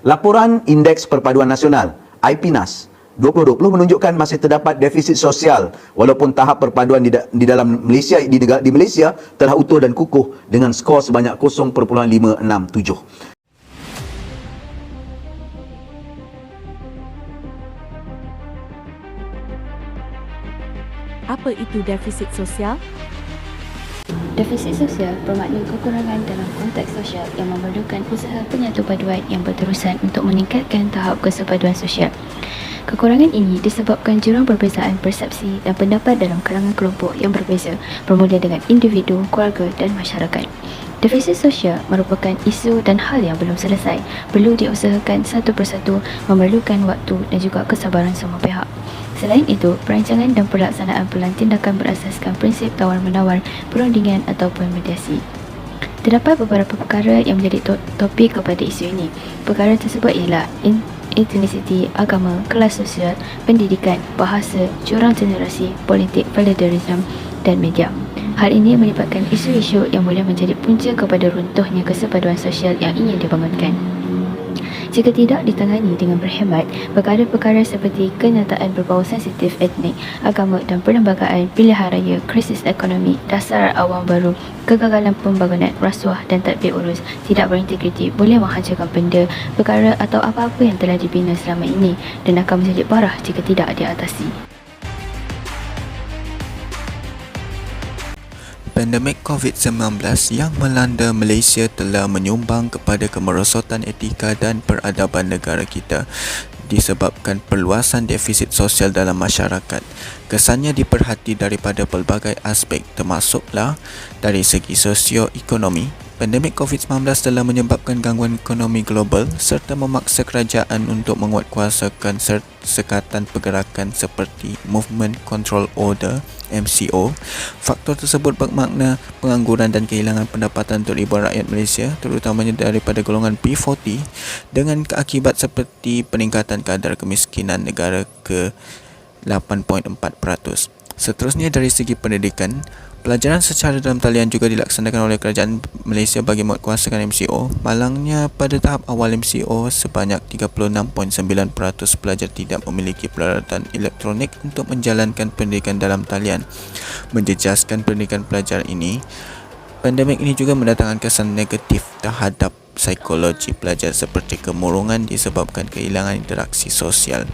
Laporan Indeks Perpaduan Nasional (IPNAS) 2020 menunjukkan masih terdapat defisit sosial walaupun tahap perpaduan di dalam Malaysia di Malaysia telah utuh dan kukuh dengan skor sebanyak 0.567. Apa itu defisit sosial? Defisit sosial bermakna kekurangan dalam konteks sosial yang memerlukan usaha penyatupaduan yang berterusan untuk meningkatkan tahap kesepaduan sosial. Kekurangan ini disebabkan jurang perbezaan persepsi dan pendapat dalam kalangan kelompok yang berbeza, bermula dengan individu, keluarga dan masyarakat. Defisit sosial merupakan isu dan hal yang belum selesai, perlu diusahakan satu persatu, memerlukan waktu dan juga kesabaran semua pihak. Selain itu, perancangan dan pelaksanaan pelan tindakan berasaskan prinsip tawar-menawar, perundingan ataupun mediasi. Terdapat beberapa perkara yang menjadi topik kepada isu ini. Perkara tersebut ialah etnisiti, agama, kelas sosial, pendidikan, bahasa, jurang generasi, politik, volunteerism dan media. Hal ini melibatkan isu-isu yang boleh menjadi punca kepada runtuhnya kesepaduan sosial yang ingin dibangunkan. Jika tidak ditangani dengan berhemat, perkara-perkara seperti kenyataan berbau sensitif etnik, agama dan perlembagaan, pilihan raya, krisis ekonomi, dasar awam baru, kegagalan pembangunan, rasuah dan tadbir urus tidak berintegriti boleh menghancurkan benda, perkara atau apa-apa yang telah dibina selama ini dan akan menjadi parah jika tidak diatasi. Pandemik COVID-19 yang melanda Malaysia telah menyumbang kepada kemerosotan etika dan peradaban negara kita disebabkan perluasan defisit sosial dalam masyarakat. Kesannya diperhati daripada pelbagai aspek termasuklah dari segi sosioekonomi. Pandemik COVID-19 telah menyebabkan gangguan ekonomi global serta memaksa kerajaan untuk menguatkuasakan sekatan pergerakan seperti Movement Control Order (MCO). Faktor tersebut bermakna pengangguran dan kehilangan pendapatan untuk ribuan rakyat Malaysia, terutamanya daripada golongan P40, dengan keakibat seperti peningkatan kadar kemiskinan negara ke 8.4%. Seterusnya, dari segi pendidikan, pelajaran secara dalam talian juga dilaksanakan oleh kerajaan Malaysia bagi menguatkuasakan MCO. Malangnya, pada tahap awal MCO, sebanyak 36.9% pelajar tidak memiliki peralatan elektronik untuk menjalankan pendidikan dalam talian. Menjejaskan pendidikan pelajar ini, pandemik ini juga mendatangkan kesan negatif terhadap psikologi pelajar seperti kemurungan disebabkan kehilangan interaksi sosial.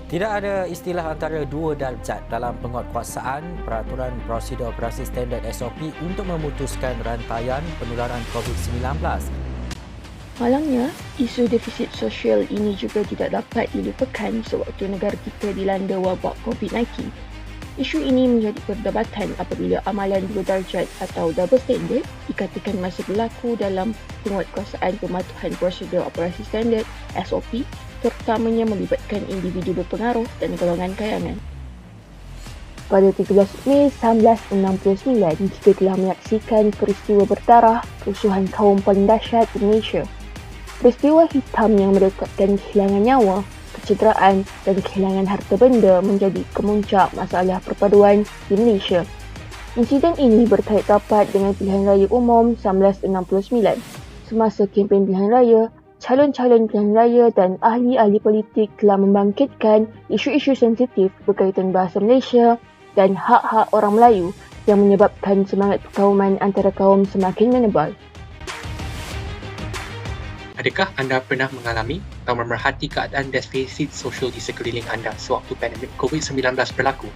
Tidak ada istilah antara dua darjat dalam penguatkuasaan peraturan prosedur operasi standard SOP untuk memutuskan rantaian penularan COVID-19. Malangnya, isu defisit sosial ini juga tidak dapat dilupakan sewaktu negara kita dilanda wabak COVID-19. Isu ini menjadi perdebatan apabila amalan dua darjat atau double standard dikatakan masih berlaku dalam penguatkuasaan pematuhan prosedur operasi standard SOP, terutamanya melibatkan individu berpengaruh dan golongan kayangan. Pada 13 Mei 1969, kita telah menyaksikan peristiwa berdarah kerusuhan kaum paling dahsyat di Malaysia. Peristiwa hitam yang merekodkan kehilangan nyawa, kecederaan dan kehilangan harta benda menjadi kemuncak masalah perpaduan di Malaysia. Insiden ini berkait rapat dengan pilihan raya umum 1969. Semasa kempen pilihan raya, calon-calon pilihan raya dan ahli-ahli politik telah membangkitkan isu-isu sensitif berkaitan bahasa Malaysia dan hak-hak orang Melayu yang menyebabkan semangat perkauman antara kaum semakin menebal. Adakah anda pernah mengalami atau memerhati keadaan defisit sosial di sekeliling anda sewaktu pandemik COVID-19 berlaku?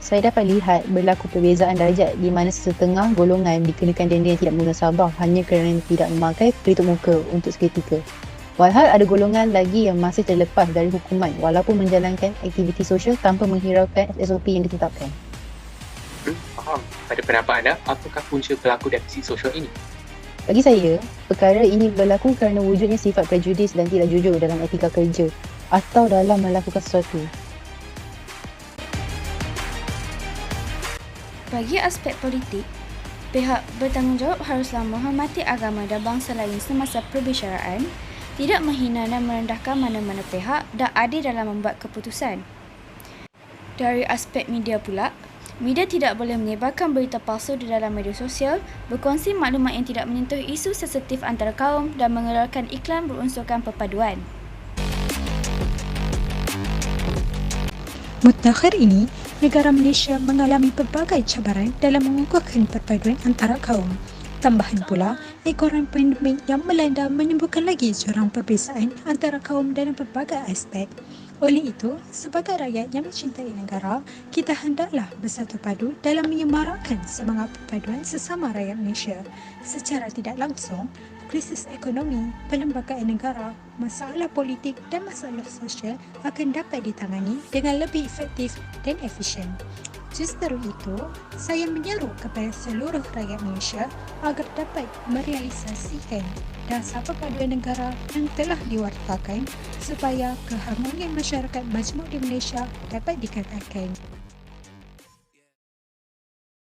Saya dapat lihat berlaku perbezaan darjat di mana setengah golongan dikenakan denda yang tidak munasabah hanya kerana tidak memakai pelitup muka untuk seketika. Walhal ada golongan lagi yang masih terlepas dari hukuman walaupun menjalankan aktiviti sosial tanpa menghiraukan SOP yang ditetapkan. Faham. Pada pendapat anda, apakah punca berlaku defisit sosial ini? Bagi saya, perkara ini berlaku kerana wujudnya sifat prejudis dan tidak jujur dalam etika kerja atau dalam melakukan sesuatu. Bagi aspek politik, pihak bertanggungjawab haruslah menghormati agama dan bangsa lain semasa perbicaraan, tidak menghina dan merendahkan mana-mana pihak dan adil dalam membuat keputusan. Dari aspek media pula, Media tidak boleh menyebarkan berita palsu di dalam media sosial, berkongsi maklumat yang tidak menyentuh isu sensitif antara kaum dan mengeluarkan iklan berunsurkan perpaduan. Mutakhir ini, negara Malaysia mengalami pelbagai cabaran dalam mengukuhkan perpaduan antara kaum. Tambahan pula, ekoran pandemik yang melanda menimbulkan lagi jurang perbezaan antara kaum dalam pelbagai aspek. Oleh itu, sebagai rakyat yang mencintai negara, kita hendaklah bersatu padu dalam menyemarakkan semangat perpaduan sesama rakyat Malaysia. Secara tidak langsung, krisis ekonomi, perlembagaan negara, masalah politik dan masalah sosial akan dapat ditangani dengan lebih efektif dan efisien. Justru itu, saya menyeru kepada seluruh rakyat Malaysia agar dapat merealisasikan dasar perpaduan negara yang telah diwartakan supaya keharmonian masyarakat majmuk di Malaysia dapat dikekalkan.